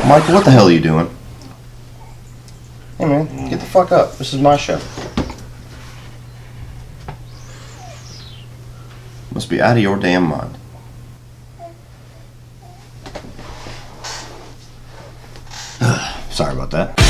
Michael, what the hell are you doing? Hey man, get the fuck up. This is my show. Must be out of your damn mind. Sorry about that.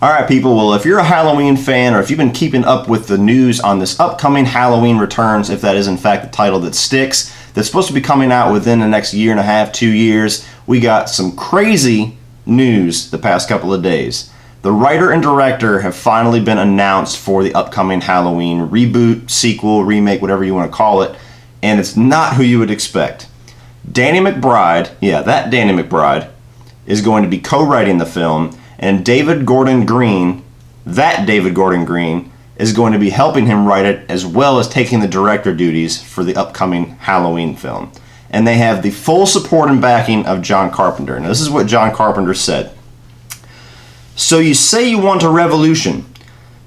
Alright people, well if you're a Halloween fan or if you've been keeping up with the news on this upcoming Halloween Returns, if that is in fact the title that sticks, that's supposed to be coming out within the next year and a half, 2 years, we got some crazy news the past couple of days. The writer and director have finally been announced for the upcoming Halloween reboot, sequel, remake, whatever you want to call it, and it's not who you would expect. Danny McBride, yeah, that Danny McBride, is going to be co-writing the film, and David Gordon Green, that David Gordon Green, is going to be helping him write it as well as taking the director duties for the upcoming Halloween film. And they have the full support and backing of John Carpenter. Now this is what John Carpenter said. So you say you want a revolution.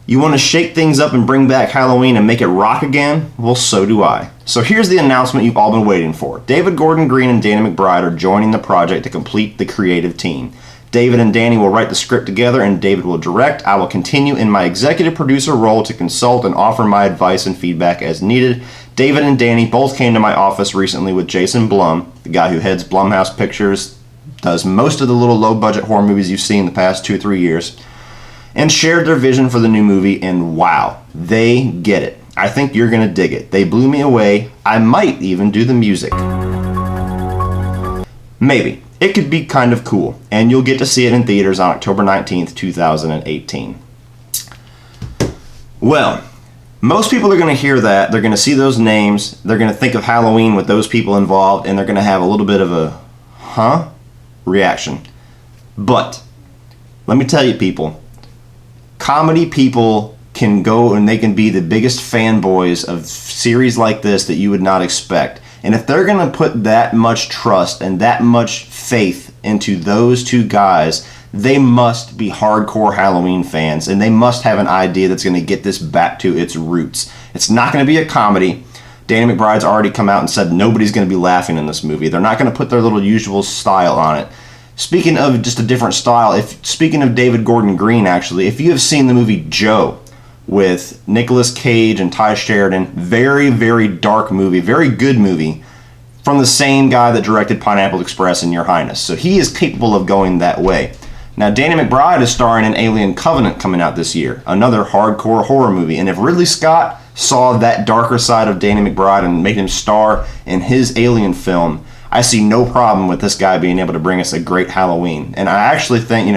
You want to shake things up and bring back Halloween and make it rock again? Well, so do I. So here's the announcement you've all been waiting for. David Gordon Green and Danny McBride are joining the project to complete the creative team. David and Danny will write the script together and David will direct. I will continue in my executive producer role to consult and offer my advice and feedback as needed. David and Danny both came to my office recently with Jason Blum, the guy who heads Blumhouse Pictures, does most of the little low-budget horror movies you've seen the past 2 or 3 years, and shared their vision for the new movie, and wow, they get it. I think you're going to dig it. They blew me away. I might even do the music. Maybe. It could be kind of cool, and you'll get to see it in theaters on October 19th, 2018. Well, most people are going to hear that, they're going to see those names, they're going to think of Halloween with those people involved, and they're going to have a little bit of a, huh? Reaction. But, let me tell you people, comedy people can go and they can be the biggest fanboys of series like this that you would not expect. And if they're going to put that much trust and that much faith into those two guys, they must be hardcore Halloween fans, and they must have an idea that's going to get this back to its roots. It's not going to be a comedy. Danny McBride's already come out and said nobody's going to be laughing in this movie. They're not going to put their little usual style on it. Speaking of just a different style, speaking of David Gordon Green, actually, if you have seen the movie Joe with Nicolas Cage and Ty Sheridan, very, very dark movie, very good movie, from the same guy that directed Pineapple Express and Your Highness. So he is capable of going that way. Now, Danny McBride is starring in Alien Covenant coming out this year, another hardcore horror movie. And if Ridley Scott saw that darker side of Danny McBride and made him star in his Alien film, I see no problem with this guy being able to bring us a great Halloween. And I actually think,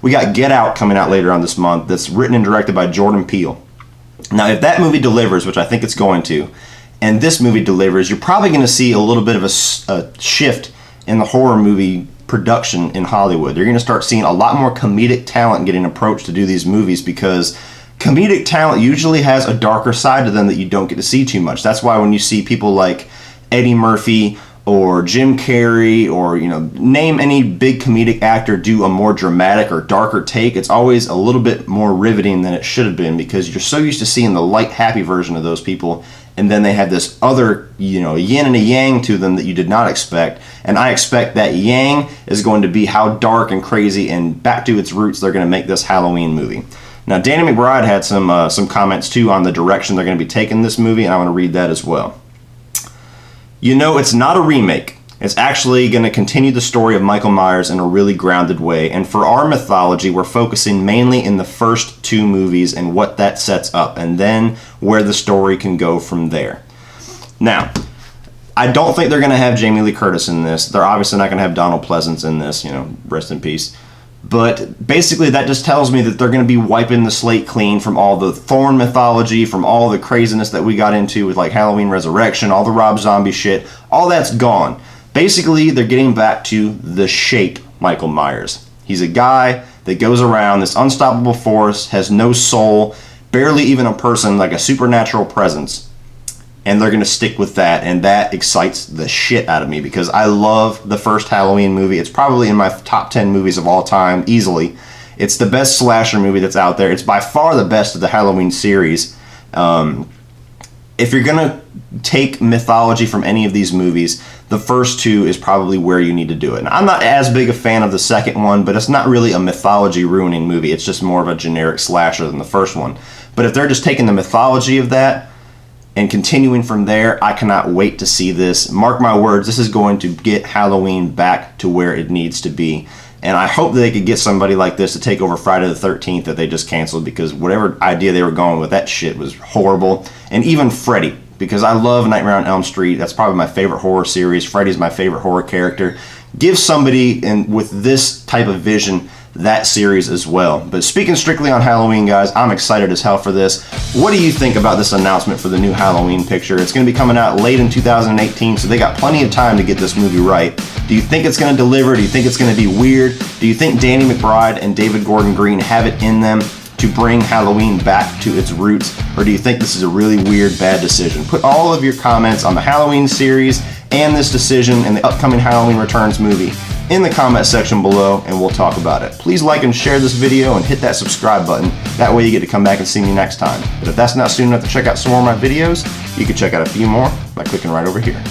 we got Get Out coming out later on this month that's written and directed by Jordan Peele. Now, if that movie delivers, which I think it's going to, and this movie delivers, you're probably going to see a little bit of a shift in the horror movie production in Hollywood. You're going to start seeing a lot more comedic talent getting approached to do these movies because comedic talent usually has a darker side to them that you don't get to see too much. That's why when you see people like Eddie Murphy or Jim Carrey or, name any big comedic actor do a more dramatic or darker take, it's always a little bit more riveting than it should have been because you're so used to seeing the light, happy version of those people, and then they have this other, yin and a yang to them that you did not expect, and I expect that yang is going to be how dark and crazy and back to its roots they're going to make this Halloween movie. Now, Danny McBride had some comments, too, on the direction they're going to be taking this movie, and I want to read that as well. It's not a remake. It's actually going to continue the story of Micheal Myers in a really grounded way. And for our mythology, we're focusing mainly in the first 2 movies and what that sets up, and then where the story can go from there. Now, I don't think they're going to have Jamie Lee Curtis in this. They're obviously not going to have Donald Pleasance in this, rest in peace. But basically that just tells me that they're going to be wiping the slate clean from all the Thorn mythology, from all the craziness that we got into with like Halloween Resurrection, all the Rob Zombie shit. All that's gone. Basically, they're getting back to the shape Micheal Myers. He's a guy that goes around, this unstoppable force, has no soul, barely even a person, like a supernatural presence. and they're going to stick with that, and that excites the shit out of me because I love the first Halloween movie. It's probably in my top 10 movies of all time, easily. It's the best slasher movie that's out there. It's by far the best of the Halloween series. If you're going to take mythology from any of these movies, the first two is probably where you need to do it. And I'm not as big a fan of the second one, but it's not really a mythology ruining movie. It's just more of a generic slasher than the first one. But if they're just taking the mythology of that and continuing from there, I cannot wait to see this. Mark my words, this is going to get Halloween back to where it needs to be. And I hope that they could get somebody like this to take over Friday the 13th that they just canceled, because whatever idea they were going with, that shit was horrible. And even Freddy, because I love Nightmare on Elm Street. That's probably my favorite horror series. Freddy's my favorite horror character. Give somebody with this type of vision that series as well. But speaking strictly on Halloween, guys, I'm excited as hell for this. What do you think about this announcement for the new Halloween picture? It's going to be coming out late in 2018, so they got plenty of time to get this movie right. Do you think it's going to deliver? Do you think it's going to be weird? Do you think Danny McBride and David Gordon Green have it in them to bring Halloween back to its roots? Or do you think this is a really weird, bad decision? Put all of your comments on the Halloween series and this decision and the upcoming Halloween Returns movie in the comment section below, and we'll talk about it. Please like and share this video and hit that subscribe button. That way you get to come back and see me next time. But if that's not soon enough to check out some more of my videos, you can check out a few more by clicking right over here.